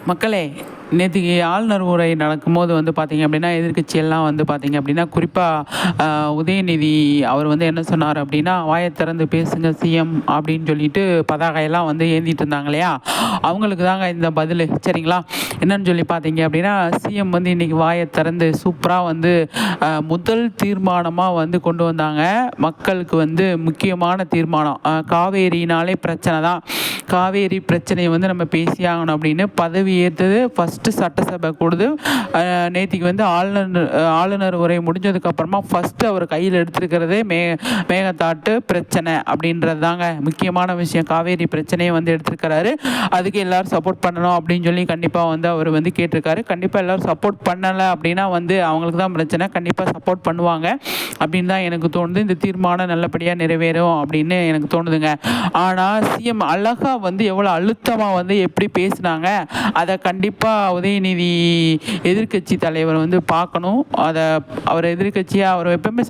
மக்களே, நேத்திக்கு ஆளுநர் உரை நடக்கும்போது வந்து பார்த்தீங்க அப்படின்னா, எதிர்க்கட்சியெல்லாம் வந்து பார்த்தீங்க அப்படின்னா, குறிப்பா உதயநிதி அவர் வந்து என்ன சொன்னார் அப்படின்னா, "வாய திறந்து பேசுங்க சிஎம்" அப்படின்னு சொல்லிட்டு பதாகையெல்லாம் வந்து ஏந்திட்டு இருந்தாங்க இல்லையா? அவங்களுக்கு தாங்க இந்த பதிலு. சரிங்களா? என்னன்னு சொல்லி பார்த்தீங்க அப்படின்னா, சிஎம் வந்து இன்னைக்கு வாய திறந்து சூப்பரா வந்து முதல் தீர்மானமா வந்து கொண்டு வந்தாங்க. மக்களுக்கு வந்து முக்கியமான தீர்மானம். காவேரினாலே பிரச்சனை தான். காவேரி பிரச்சனையை வந்து நம்ம பேசியே ஆகணும் அப்படின்னு பதவி ஏற்றது ஃபஸ்ட்டு சட்டசபை கூடுது. நேத்திக்கு வந்து ஆளுநர் உரை முடிஞ்சதுக்கப்புறமா ஃபஸ்ட்டு அவர் கையில் எடுத்திருக்கிறதே மேகதாட்டு பிரச்சனை அப்படின்றது தாங்க முக்கியமான விஷயம். காவேரி பிரச்சனையை வந்து எடுத்திருக்கிறாரு. அதுக்கு எல்லோரும் சப்போர்ட் பண்ணணும் அப்படின்னு சொல்லி கண்டிப்பாக வந்து அவர் வந்து கேட்டிருக்காரு. கண்டிப்பாக எல்லோரும் சப்போர்ட் பண்ணலை அப்படின்னா வந்து அவங்களுக்கு தான் பிரச்சனை. கண்டிப்பாக சப்போர்ட் பண்ணுவாங்க அப்படின்னு தான் எனக்கு தோணுது. இந்த தீர்மானம் நல்லபடியாக நிறைவேறும் அப்படின்னு எனக்கு தோணுதுங்க. ஆனால் சிஎம் அழகாக வந்து எவ்வளோ அழுத்தமாக வந்து எப்படி பேசினாங்க, அதை கண்டிப்பாக உதயநிதி எதிர்க்கட்சி தலைவர் வந்து பார்க்கணும். அதை அவர் எதிர்க்கட்சியாக அவர் எப்பவுமே